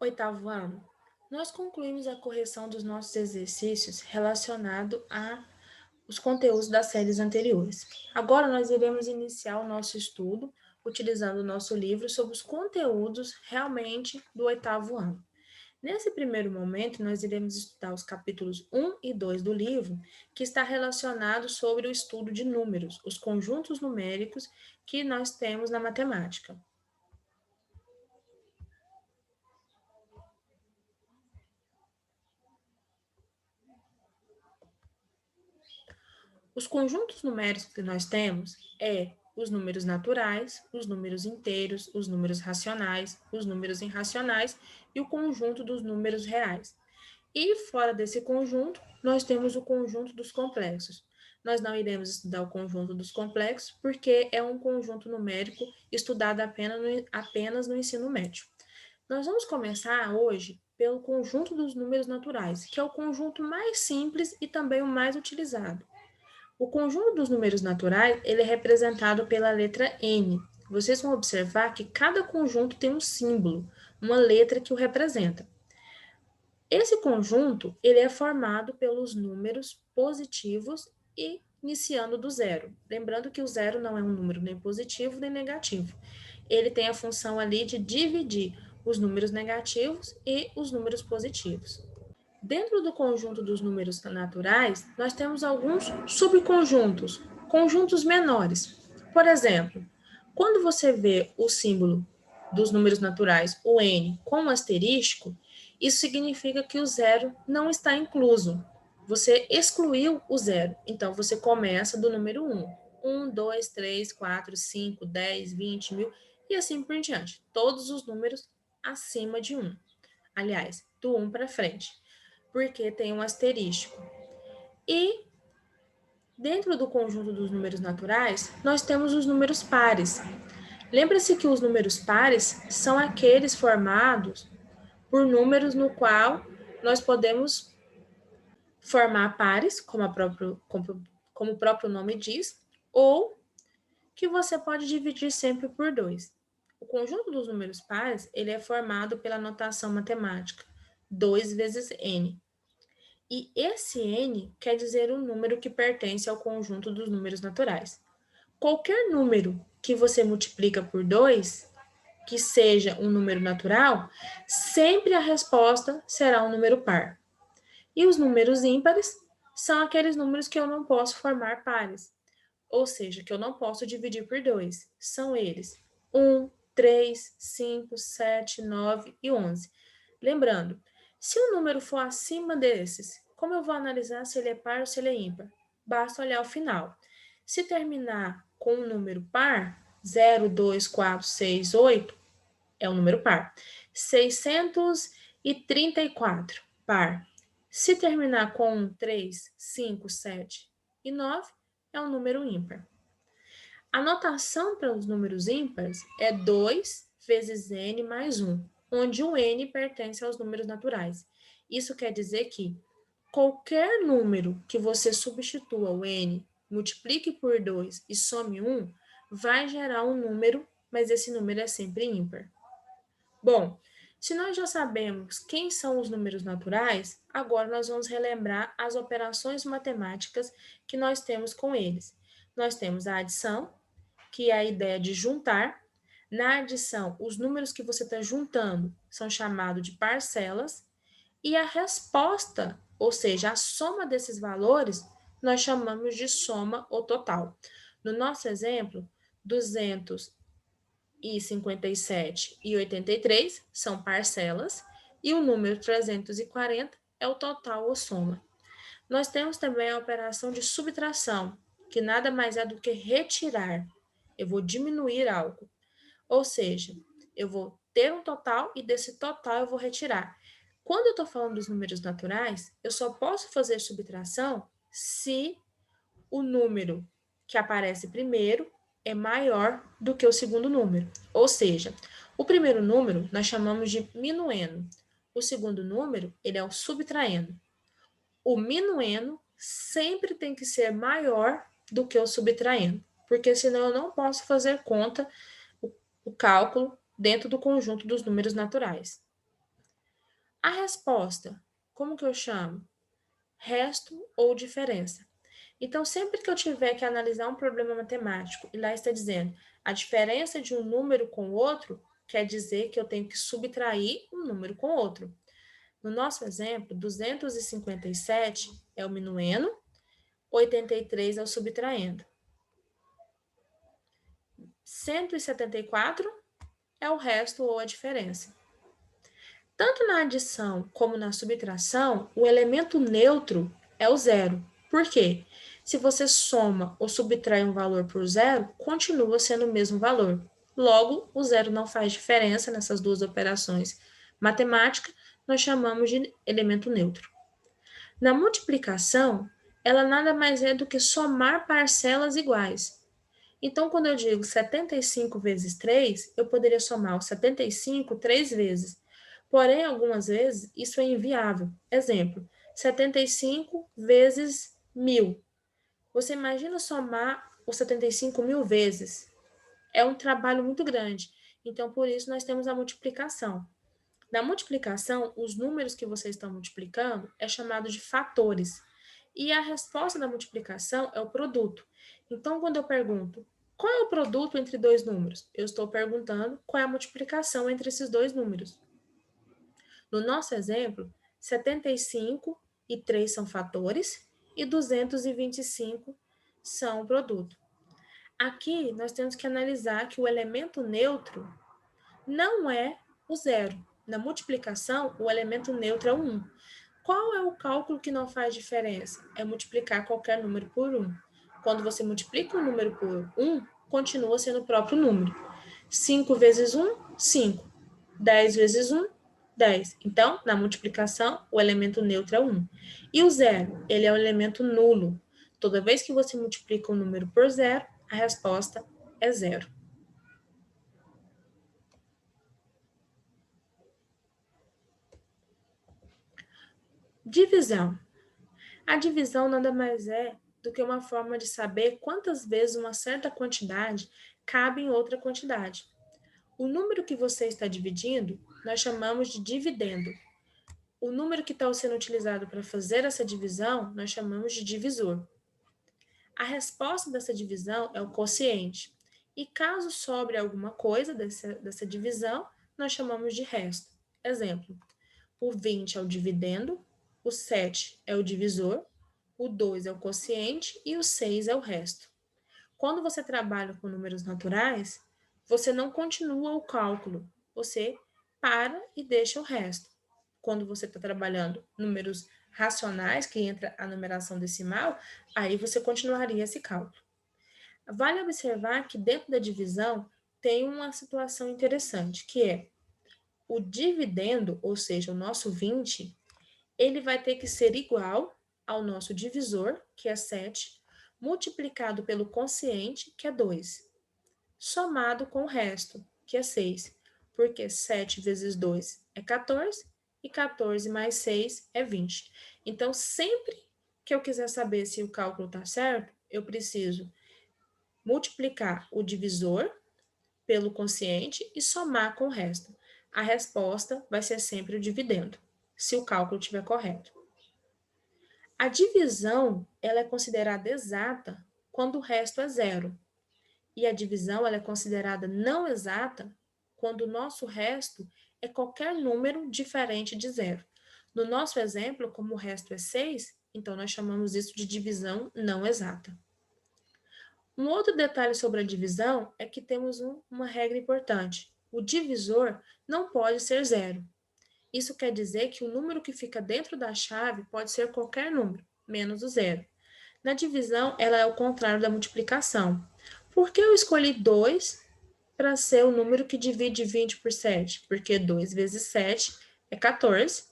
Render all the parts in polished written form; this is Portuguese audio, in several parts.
Oitavo ano, nós concluímos a correção dos nossos exercícios relacionado a os conteúdos das séries anteriores. Agora nós iremos iniciar o nosso estudo utilizando o nosso livro sobre os conteúdos realmente do oitavo ano. Nesse primeiro momento, nós iremos estudar os capítulos 1 e 2 do livro, que está relacionado sobre o estudo de números, os conjuntos numéricos que nós temos na matemática. Os conjuntos numéricos que nós temos os números naturais, os números inteiros, os números racionais, os números irracionais e o conjunto dos números reais. E fora desse conjunto, nós temos o conjunto dos complexos. Nós não iremos estudar o conjunto dos complexos porque é um conjunto numérico estudado apenas no ensino médio. Nós vamos começar hoje pelo conjunto dos números naturais, que é o conjunto mais simples e também o mais utilizado. O conjunto dos números naturais, ele é representado pela letra N. Vocês vão observar que cada conjunto tem um símbolo, uma letra que o representa. Esse conjunto, ele é formado pelos números positivos e iniciando do zero. Lembrando que o zero não é um número nem positivo nem negativo. Ele tem a função ali de dividir os números negativos e os números positivos. Dentro do conjunto dos números naturais, nós temos alguns subconjuntos, conjuntos menores. Por exemplo, quando você vê o símbolo dos números naturais, o n, com um asterisco, isso significa que o zero não está incluso. Você excluiu o zero. Então, você começa do número 1. 1, 2, 3, 4, 5, 10, 20, 1000 e assim por diante. Todos os números acima de 1. Aliás, do 1 para frente, porque tem um asterisco. E dentro do conjunto dos números naturais, nós temos os números pares. Lembra-se que os números pares são aqueles formados por números no qual nós podemos formar pares, como o próprio nome diz, ou que você pode dividir sempre por 2. O conjunto dos números pares, ele é formado pela notação matemática, 2 vezes n. E esse n quer dizer um número que pertence ao conjunto dos números naturais. Qualquer número que você multiplica por 2, que seja um número natural, sempre a resposta será um número par. E os números ímpares são aqueles números que eu não posso formar pares, ou seja, que eu não posso dividir por 2. São eles 1, 3, 5, 7, 9 e 11. Lembrando, se o número for acima desses, como eu vou analisar se ele é par ou se ele é ímpar? Basta olhar o final. Se terminar com um número par, 0, 2, 4, 6, 8, é um número par. 634, par. Se terminar com 3, 5, 7 e 9, é um número ímpar. A notação para os números ímpares é 2 vezes n mais 1, onde o n pertence aos números naturais. Isso quer dizer que qualquer número que você substitua o n, multiplique por 2 e some 1, vai gerar um número, mas esse número é sempre ímpar. Bom, se nós já sabemos quem são os números naturais, agora nós vamos relembrar as operações matemáticas que nós temos com eles. Nós temos a adição, que é a ideia de juntar. Na adição, os números que você está juntando são chamados de parcelas, e a resposta, ou seja, a soma desses valores, nós chamamos de soma ou total. No nosso exemplo, 257 e 83 são parcelas, e o número 340 é o total ou soma. Nós temos também a operação de subtração, que nada mais é do que retirar. Eu vou diminuir algo. Ou seja, eu vou ter um total e desse total eu vou retirar. Quando eu estou falando dos números naturais, eu só posso fazer subtração se o número que aparece primeiro é maior do que o segundo número. Ou seja, o primeiro número nós chamamos de minuendo. O segundo número, ele é o subtraendo. O minuendo sempre tem que ser maior do que o subtraendo, porque senão eu não posso fazer conta, o cálculo dentro do conjunto dos números naturais. A resposta, como que eu chamo? Resto ou diferença. Então, sempre que eu tiver que analisar um problema matemático e lá está dizendo a diferença de um número com o outro, quer dizer que eu tenho que subtrair um número com o outro. No nosso exemplo, 257 é o minuendo, 83 é o subtraendo. 174 é o resto ou a diferença. Tanto na adição como na subtração, o elemento neutro é o zero. Por quê? Se você soma ou subtrai um valor por zero, continua sendo o mesmo valor. Logo, o zero não faz diferença nessas duas operações matemáticas, nós chamamos de elemento neutro. Na multiplicação, ela nada mais é do que somar parcelas iguais. Então, quando eu digo 75 vezes 3, eu poderia somar o 75 três vezes. Porém, algumas vezes, isso é inviável. Exemplo, 75 vezes 1.000. Você imagina somar os 75 mil vezes? É um trabalho muito grande. Então, por isso, nós temos a multiplicação. Na multiplicação, os números que vocês estão multiplicando é chamado de fatores. E a resposta da multiplicação é o produto. Então, quando eu pergunto qual é o produto entre dois números, eu estou perguntando qual é a multiplicação entre esses dois números. No nosso exemplo, 75 e 3 são fatores e 225 são o produto. Aqui, nós temos que analisar que o elemento neutro não é o zero. Na multiplicação, o elemento neutro é o 1. Qual é o cálculo que não faz diferença? É multiplicar qualquer número por 1. Quando você multiplica um número por 1, continua sendo o próprio número. 5 vezes 1, 5. 10 vezes 1, 10. Então, na multiplicação, o elemento neutro é 1. E o zero, ele é o elemento nulo. Toda vez que você multiplica um número por zero, a resposta é zero. Divisão. A divisão nada mais é do que uma forma de saber quantas vezes uma certa quantidade cabe em outra quantidade. O número que você está dividindo, nós chamamos de dividendo. O número que está sendo utilizado para fazer essa divisão, nós chamamos de divisor. A resposta dessa divisão é o quociente. E caso sobre alguma coisa dessa divisão, nós chamamos de resto. Exemplo, o 20 é o dividendo, o 7 é o divisor, o 2 é o quociente e o 6 é o resto. Quando você trabalha com números naturais, você não continua o cálculo, você para e deixa o resto. Quando você está trabalhando números racionais, que entra a numeração decimal, aí você continuaria esse cálculo. Vale observar que dentro da divisão tem uma situação interessante, que é o dividendo, ou seja, o nosso 20, ele vai ter que ser igual ao nosso divisor, que é 7, multiplicado pelo quociente, que é 2, somado com o resto, que é 6, porque 7 vezes 2 é 14 e 14 mais 6 é 20. Então, sempre que eu quiser saber se o cálculo está certo, eu preciso multiplicar o divisor pelo quociente e somar com o resto. A resposta vai ser sempre o dividendo, se o cálculo estiver correto. A divisão, ela é considerada exata quando o resto é zero. E a divisão, ela é considerada não exata quando o nosso resto é qualquer número diferente de zero. No nosso exemplo, como o resto é 6, então nós chamamos isso de divisão não exata. Um outro detalhe sobre a divisão é que temos uma regra importante. O divisor não pode ser zero. Isso quer dizer que o número que fica dentro da chave pode ser qualquer número, menos o zero. Na divisão, ela é o contrário da multiplicação. Por que eu escolhi 2 para ser o número que divide 20 por 7? Porque 2 vezes 7 é 14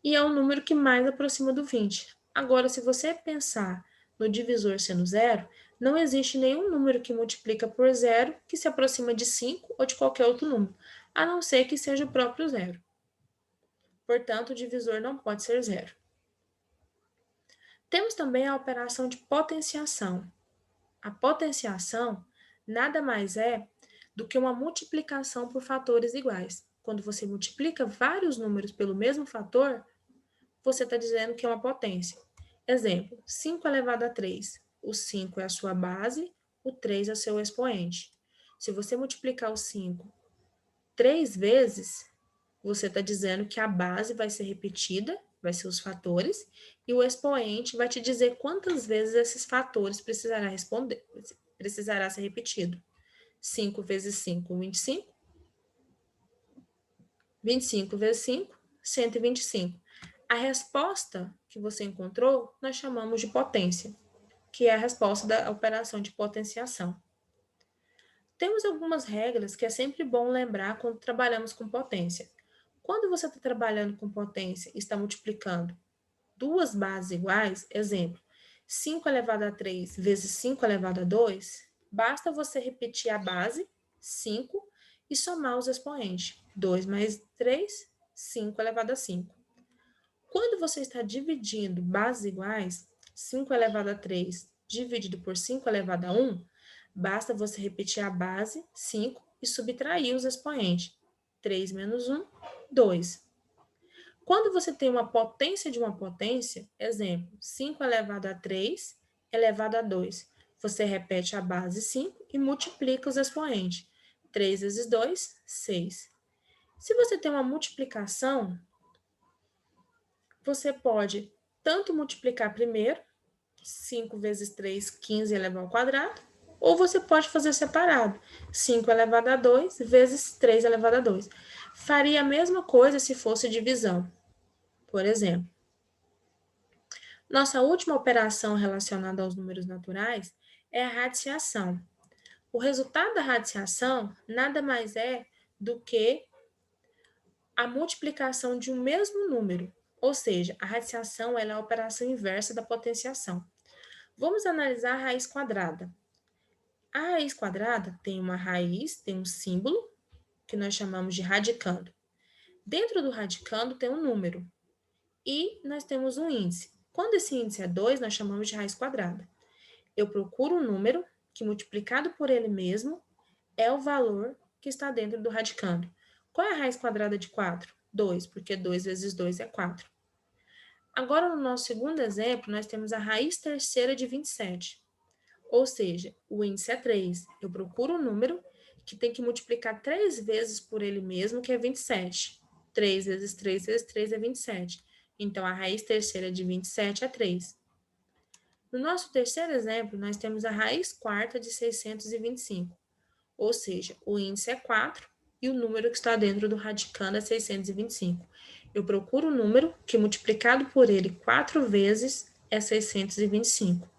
e é o número que mais aproxima do 20. Agora, se você pensar no divisor sendo zero, não existe nenhum número que multiplica por zero que se aproxima de 5 ou de qualquer outro número, a não ser que seja o próprio zero. Portanto, o divisor não pode ser zero. Temos também a operação de potenciação. A potenciação nada mais é do que uma multiplicação por fatores iguais. quando você multiplica vários números pelo mesmo fator, você está dizendo que é uma potência. Exemplo, 5 elevado a 3. O 5 é a sua base, o 3 é o seu expoente. Se você multiplicar o 5 3 vezes, você está dizendo que a base vai ser repetida, vai ser os fatores, e o expoente vai te dizer quantas vezes esses fatores precisará ser repetido. 5 vezes 5, 25. 25 vezes 5, 125. A resposta que você encontrou, nós chamamos de potência, que é a resposta da operação de potenciação. Temos algumas regras que é sempre bom lembrar quando trabalhamos com potência. Quando você está trabalhando com potência e está multiplicando duas bases iguais, exemplo, 5 elevado a 3 vezes 5 elevado a 2, basta você repetir a base, 5, e somar os expoentes. 2 mais 3, 5 elevado a 5. Quando você está dividindo bases iguais, 5 elevado a 3 dividido por 5 elevado a 1, basta você repetir a base, 5, e subtrair os expoentes. 3 menos 1, 2. Quando você tem uma potência de uma potência, exemplo, 5 elevado a 3 elevado a 2, você repete a base 5 e multiplica os expoentes. 3 vezes 2, 6. Se você tem uma multiplicação, você pode tanto multiplicar primeiro, 5 vezes 3, 15 elevado ao quadrado, ou você pode fazer separado, 5 elevado a 2 vezes 3 elevado a 2. Faria a mesma coisa se fosse divisão. Por exemplo, nossa última operação relacionada aos números naturais é a radiciação. O resultado da radiciação nada mais é do que a multiplicação de um mesmo número, ou seja, a radiciação é a operação inversa da potenciação. Vamos analisar a raiz quadrada. A raiz quadrada tem uma raiz, tem um símbolo, que nós chamamos de radicando. Dentro do radicando tem um número, e nós temos um índice. Quando esse índice é 2, nós chamamos de raiz quadrada. Eu procuro um número que, multiplicado por ele mesmo, é o valor que está dentro do radicando. Qual é a raiz quadrada de 4? 2, porque 2 vezes 2 é 4. Agora, no nosso segundo exemplo, nós temos a raiz terceira de 27. Ou seja, o índice é 3. Eu procuro um número que tem que multiplicar 3 vezes por ele mesmo, que é 27. 3 vezes 3 vezes 3 é 27. Então, a raiz terceira de 27 é 3. No nosso terceiro exemplo, nós temos a raiz quarta de 625. Ou seja, o índice é 4 e o número que está dentro do radicando é 625. Eu procuro um número que, multiplicado por ele 4 vezes, é 625.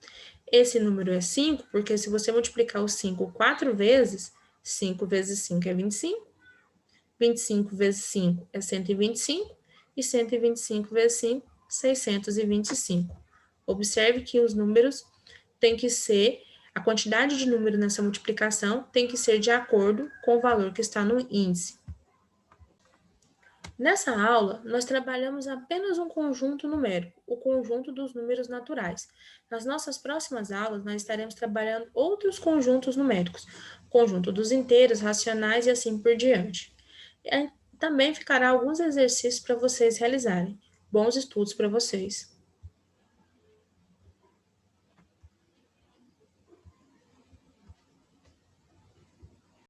Esse número é 5, porque se você multiplicar o 5 4 vezes, 5 vezes 5 é 25, 25 vezes 5 é 125, e 125 vezes 5, 625. Observe que os números têm que ser, a quantidade de número nessa multiplicação tem que ser de acordo com o valor que está no índice. Nessa aula, nós trabalhamos apenas um conjunto numérico, o conjunto dos números naturais. Nas nossas próximas aulas, nós estaremos trabalhando outros conjuntos numéricos, conjunto dos inteiros, racionais e assim por diante. Também ficará alguns exercícios para vocês realizarem. Bons estudos para vocês!